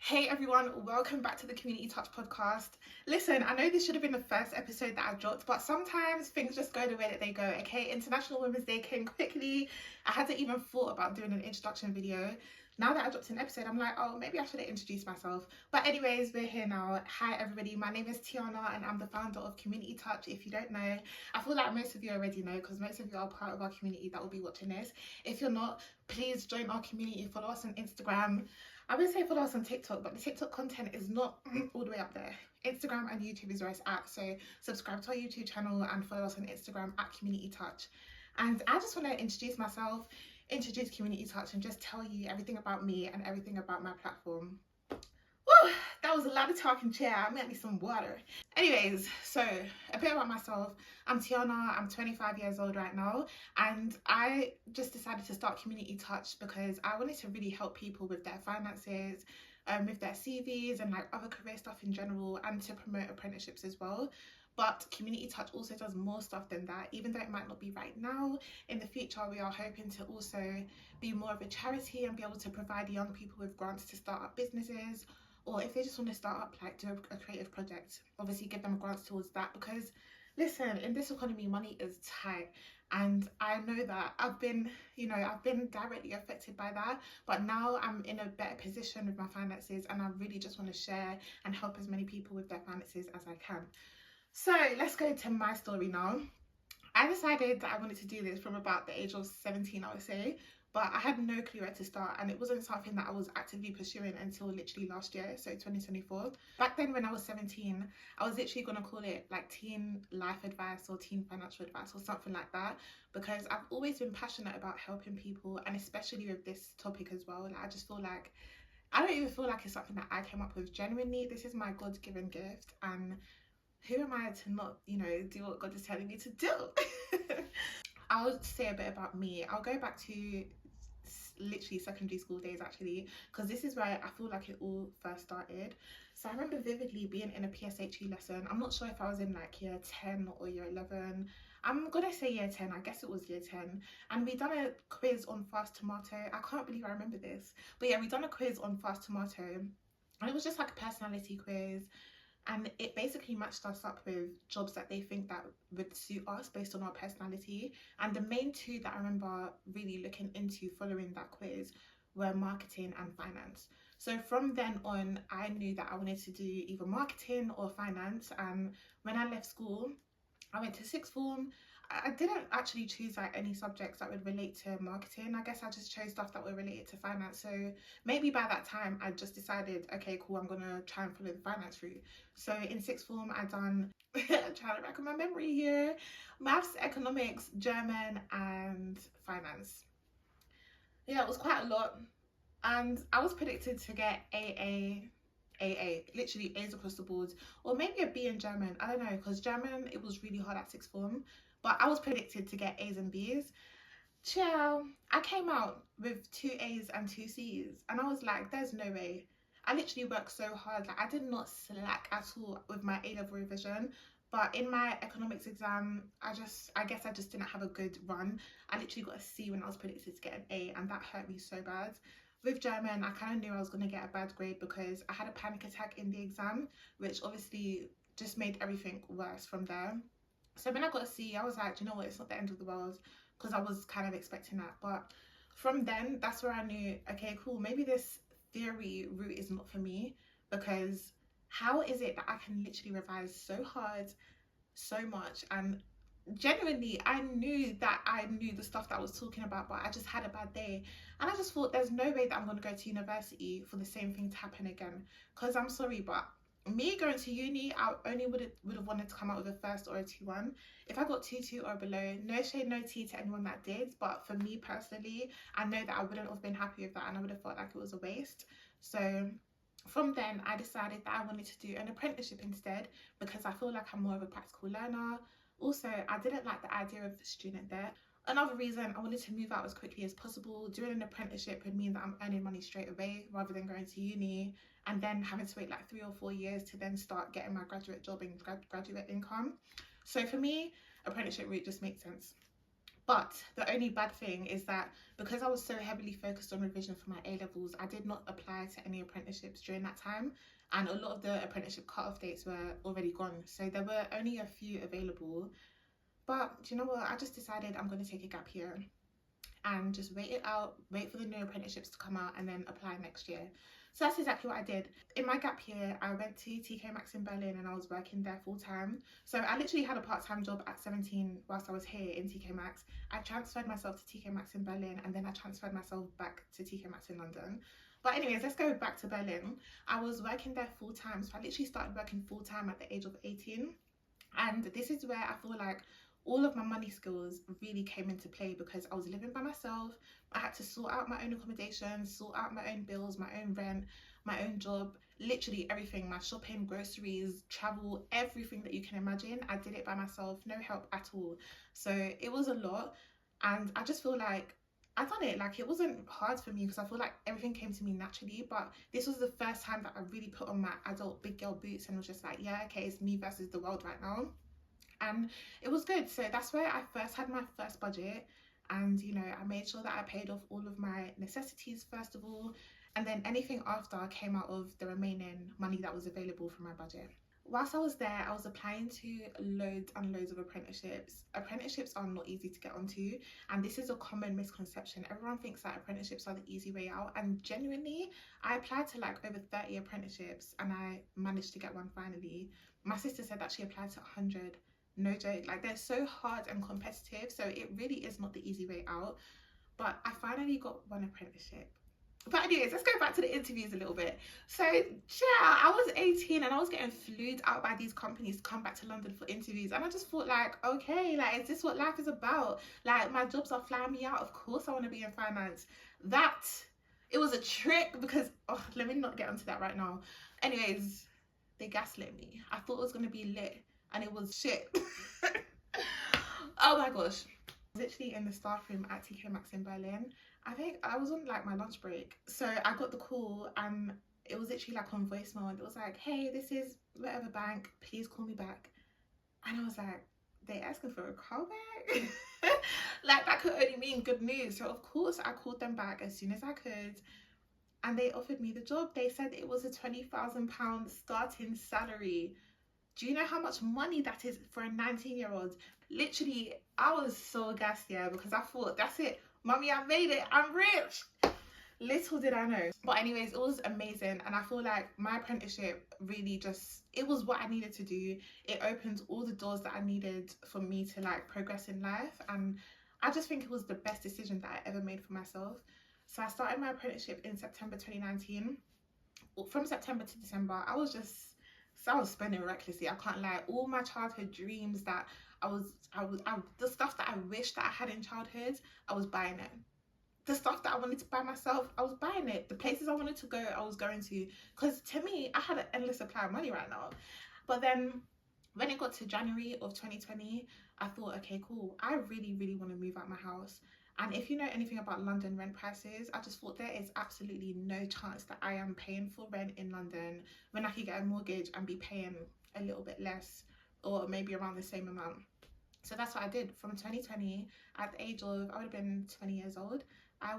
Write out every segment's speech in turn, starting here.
Hey everyone, welcome back to the Community Touch podcast. Listen, I know this should have been the first episode that I dropped, but sometimes things just go the way that they go, okay? International Women's Day came quickly. I hadn't even thought about doing an introduction video. Now that I dropped an episode, I'm like, oh, maybe I should have introduced myself. But anyways, we're here now. Hi everybody, my name is Tiana and I'm the founder of Community Touch. If you don't know, I feel like most of you already know because most of you are part of our community that will be watching this. If you're not, please join our community, follow us on Instagram. I would say follow us on TikTok, but the TikTok content is not all the way up there. Instagram and YouTube is where it's at. So subscribe to our YouTube channel and follow us on Instagram at Community Touch. And I just want to introduce myself, introduce Community Touch, and just tell you everything about me and everything about my platform. Woo, that was a lot of talking, chair. I might need some water. Anyways, so a bit about myself. I'm Tiana, I'm 25 years old right now, and I just decided to start Community Touch because I wanted to really help people with their finances, with their CVs and like other career stuff in general, and to promote apprenticeships as well. But Community Touch also does more stuff than that. Even though it might not be right now, in the future we are hoping to also be more of a charity and be able to provide young people with grants to start up businesses, or if they just want to start up, like do a creative project, obviously give them grants towards that. Because listen, in this economy money is tight, and I know that I've been directly affected by that, but now I'm in a better position with my finances and I really just want to share and help as many people with their finances as I can. So let's go to my story now. I decided that I wanted to do this from about the age of 17, I would say, but I had no clue where to start, and it wasn't something that I was actively pursuing until literally last year, so 2024. Back then when I was 17, I was literally going to call it like teen life advice or teen financial advice or something like that, because I've always been passionate about helping people, and especially with this topic as well. Like, I just feel like, I don't even feel like it's something that I came up with. Genuinely, this is my God-given gift, and who am I to not, do what God is telling me to do? I'll say a bit about me. I'll go back to literally secondary school days actually, because this is where I feel like it all first started. So I remember vividly being in a PSHE lesson. I'm not sure if I was in like year 10 or year 11. I'm gonna say year 10, I guess it was year 10. And we done a quiz on Fast Tomato. I can't believe I remember this. But yeah, we done a quiz on Fast Tomato. And it was just like a personality quiz, and it basically matched us up with jobs that they think that would suit us based on our personality. And the main two that I remember really looking into following that quiz were marketing and finance. So from then on, I knew that I wanted to do either marketing or finance. And when I left school, I went to sixth form. I didn't actually choose like any subjects that would relate to marketing. I guess I just chose stuff that were related to finance. So maybe by that time I just decided, okay, cool, I'm gonna try and follow the finance route. So in sixth form I done trying to rack my memory here, maths, economics, German and finance. Yeah, it was quite a lot, and I was predicted to get literally A's across the board, or maybe a B in German. I don't know, because German, it was really hard at sixth form, but I was predicted to get A's and B's. Chill, I came out with 2 A's and 2 C's, and I was like, there's no way. I literally worked so hard. Like, I did not slack at all with my A-level revision. But in my economics exam, I guess I just didn't have a good run. I literally got a C when I was predicted to get an A, and that hurt me so bad. With German, I kind of knew I was going to get a bad grade because I had a panic attack in the exam, which obviously just made everything worse from there. So when I got a C, I was like, do you know what, it's not the end of the world, because I was kind of expecting that. But from then, that's where I knew, okay, cool, maybe this theory route is not for me, because how is it that I can literally revise so hard, so much, and genuinely I knew that I knew the stuff that I was talking about, but I just had a bad day, and I just thought there's no way that I'm going to go to university for the same thing to happen again. Because I'm sorry, but me going to uni, I only would have wanted to come out with a first or a 2-1. If I got 2-2 or below, no shade, no tea to anyone that did, but for me personally, I know that I wouldn't have been happy with that, and I would have felt like it was a waste. So from then I decided that I wanted to do an apprenticeship instead, because I feel like I'm more of a practical learner. Also, I didn't like the idea of student debt. Another reason, I wanted to move out as quickly as possible. Doing an apprenticeship would mean that I'm earning money straight away rather than going to uni and then having to wait like 3 or 4 years to then start getting my graduate job and graduate income. So for me, apprenticeship route just makes sense. But the only bad thing is that because I was so heavily focused on revision for my A levels, I did not apply to any apprenticeships during that time, and a lot of the apprenticeship cut-off dates were already gone, so there were only a few available. But do you know what, I just decided I'm going to take a gap year and just wait it out, wait for the new apprenticeships to come out, and then apply next year. So that's exactly what I did. In my gap year, I went to TK Maxx in Berlin and I was working there full time. So I literally had a part-time job at 17 whilst I was here in TK Maxx. I transferred myself to TK Maxx in Berlin, and then I transferred myself back to TK Maxx in London. But anyways, let's go back to Berlin. I was working there full time. So I literally started working full time at the age of 18. And this is where I feel like all of my money skills really came into play, because I was living by myself. I had to sort out my own accommodation, sort out my own bills, my own rent, my own job, literally everything, my shopping, groceries, travel, everything that you can imagine. I did it by myself, no help at all. So it was a lot, and I just feel like I done it. Like, it wasn't hard for me because I feel like everything came to me naturally, but this was the first time that I really put on my adult big girl boots and was just like, yeah, okay, it's me versus the world right now. And it was good. So that's where I first had my first budget, and you know, I made sure that I paid off all of my necessities first of all, and then anything after came out of the remaining money that was available from my budget. Whilst I was there, I was applying to loads and loads of apprenticeships. Apprenticeships are not easy to get onto, and this is a common misconception. Everyone thinks that apprenticeships are the easy way out, and genuinely, I applied to like over 30 apprenticeships and I managed to get one finally. My sister said that she applied to 100. No joke, like they're so hard and competitive, so it really is not the easy way out. But I finally got one apprenticeship. But anyways, let's go back to the interviews a little bit. So yeah, I was 18 and I was getting flued out by these companies to come back to London for interviews, and I just thought like, okay, like, is this what life is about? Like, my jobs are flying me out, of course I want to be in finance. That, it was a trick, because oh, let me not get onto that right now. Anyways, they gaslit me. I thought it was going to be lit, and it was shit. Oh my gosh. Literally in the staff room at TK Maxx in Berlin. I think I was on like my lunch break. So I got the call and it was literally like on voicemail, and it was like, hey, this is whatever bank, please call me back. And I was like, they asking for a call back? Like, that could only mean good news. So of course I called them back as soon as I could, and they offered me the job. They said it was a £20,000 starting salary. Do you know how much money that is for a 19-year-old? Literally, I was so gassed, yeah, because I thought, that's it, mommy, I made it, I'm rich. Little did I know. But anyways, it was amazing, and I feel like my apprenticeship really just, it was what I needed to do. It opened all the doors that I needed for me to like progress in life, and I just think it was the best decision that I ever made for myself. So I started my apprenticeship in September 2019. From September to December, I was spending recklessly. I can't lie. All my childhood dreams that the stuff that I wished that I had in childhood, I was buying it. The stuff that I wanted to buy myself, I was buying it. The places I wanted to go, I was going to. Because to me, I had an endless supply of money right now. But then when it got to January of 2020, I thought, okay, cool. I really, really want to move out my house. And if you know anything about London rent prices, I just thought there is absolutely no chance that I am paying for rent in London when I could get a mortgage and be paying a little bit less, or maybe around the same amount. So that's what I did. From 2020, at the age of, I would have been 20 years old, I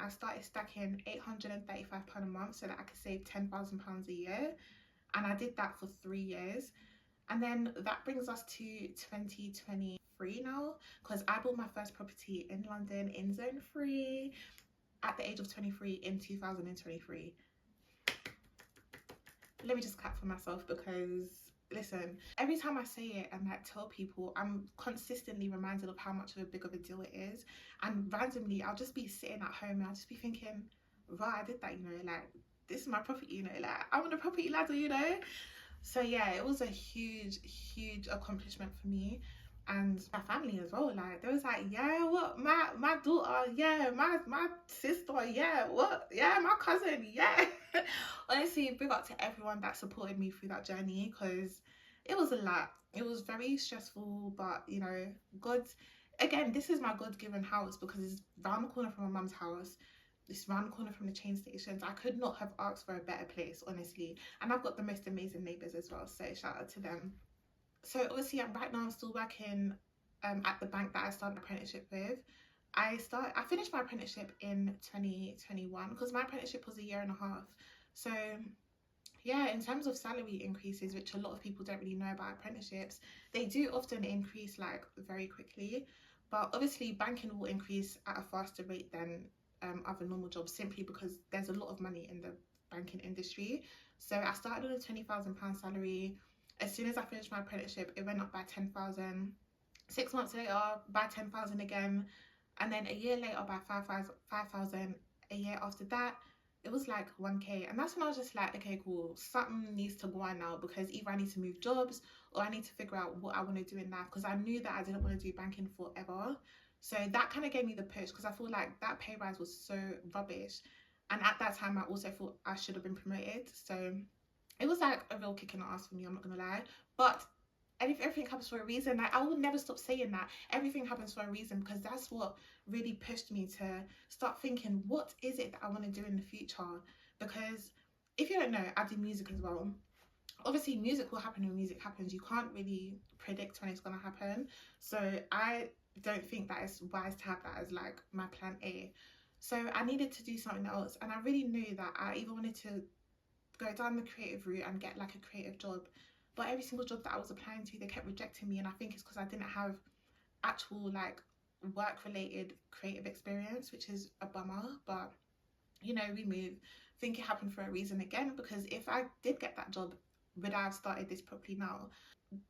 started stacking £835 a month so that I could save £10,000 a year. And I did that for 3 years. And then that brings us to 2023 now, because I bought my first property in London in Zone 3 at the age of 23 in 2023. Let me just clap for myself, because listen, every time I say it and like tell people, I'm consistently reminded of how much of a big of a deal it is. And randomly, I'll just be sitting at home and I'll just be thinking, wow, I did that, you know, like, this is my property, you know, like, I'm on a property ladder, you know. So yeah, it was a huge accomplishment for me, and my family as well. Like, they was like, yeah, what, my daughter, yeah, my sister, yeah, what, yeah, my cousin, yeah. Honestly, big up to everyone that supported me through that journey, because it was a lot. It was very stressful, but you know, God, again, this is my God-given house, because it's round the corner from my mum's house. It's round the corner from the train stations. I could not have asked for a better place, honestly. And I've got the most amazing neighbours as well, so shout out to them. So obviously, right now I'm still working at the bank that I started my apprenticeship with. I finished my apprenticeship in 2021 because my apprenticeship was a year and a half. So yeah, in terms of salary increases, which a lot of people don't really know about apprenticeships, they do often increase like very quickly. But obviously, banking will increase at a faster rate than other normal jobs simply because there's a lot of money in the banking industry. So I started on a £20,000 salary. As soon as I finished my apprenticeship, it went up by 10,000. 6 months later, by 10,000 again, and then a year later by 5,000. A year after that, it was like 1k, and that's when I was just like, okay, cool, something needs to go on now, because either I need to move jobs or I need to figure out what I want to do in life, because I knew that I didn't want to do banking forever. So that kind of gave me the push, because I feel like that pay rise was so rubbish, and at that time I also thought I should have been promoted. So it was like a real kick in the ass for me, I'm not gonna lie. But everything happens for a reason. Like, I will never stop saying that everything happens for a reason, because that's what really pushed me to start thinking, what is it that I want to do in the future? Because if you don't know, I do music as well. Obviously, music will happen when music happens. You can't really predict when it's going to happen. So I don't think that it's wise to have that as like my plan A. So I needed to do something else, and I really knew that I either wanted to go down the creative route and get like a creative job, but every single job that I was applying to, they kept rejecting me, and I think it's because I didn't have actual like work related creative experience, which is a bummer. But you know, we move. I think it happened for a reason again, because if I did get that job, would I have started this properly now?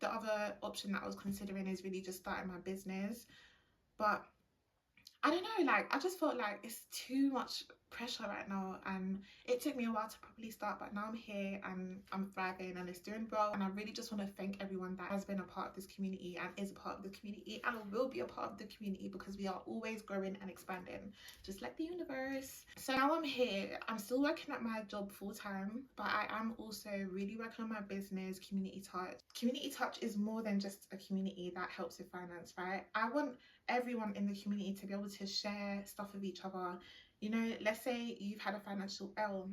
The other option that I was considering is really just starting my business. But I don't know, like, I just felt like it's too much pressure right now, and it took me a while to properly start, but now I'm here and I'm thriving and it's doing well. And I really just want to thank everyone that has been a part of this community and is a part of the community and will be a part of the community, because we are always growing and expanding, just like the universe. So now I'm here. I'm still working at my job full time, but I am also really working on my business, Community Touch. Community Touch is more than just a community that helps with finance, right? I want everyone in the community to be able to share stuff with each other. You know, let's say you've had a financial L,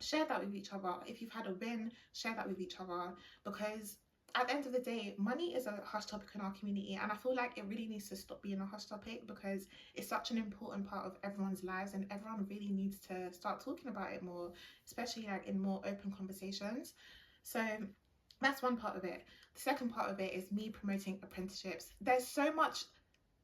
share that with each other. If you've had a win, share that with each other, because at the end of the day, money is a hush topic in our community, and I feel like it really needs to stop being a hush topic, because it's such an important part of everyone's lives, and everyone really needs to start talking about it more, especially like in more open conversations. So that's one part of it. The second part of it is me promoting apprenticeships. There's so much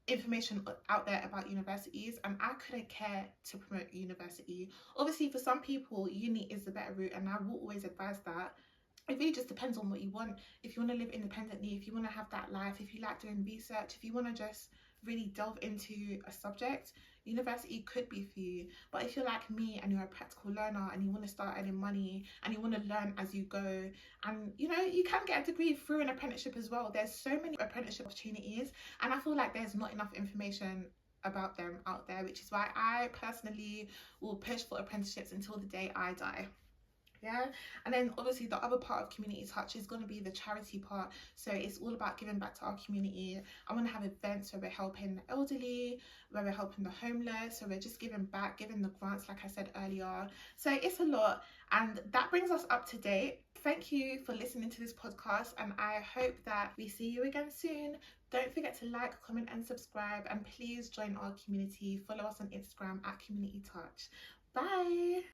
information out there about universities, and I couldn't care to promote university. Obviously, for some people, uni is the better route, and I will always advise that. It really just depends on what you want. If you want to live independently, if you want to have that life, if you like doing research, if you want to just really delve into a subject, university could be for you. But if you're like me and you're a practical learner and you want to start earning money and you want to learn as you go, and you know, you can get a degree through an apprenticeship as well. There's so many apprenticeship opportunities, and I feel like there's not enough information about them out there, which is why I personally will push for apprenticeships until the day I die. Yeah. And then obviously the other part of Community Touch is going to be the charity part. So it's all about giving back to our community. I want to have events where we're helping the elderly, where we're helping the homeless, so we're just giving back, giving the grants like I said earlier. So it's a lot, and that brings us up to date. Thank you for listening to this podcast, and I hope that we see you again soon. Don't forget to like, comment and subscribe, and please join our community. Follow us on Instagram at Community Touch. Bye.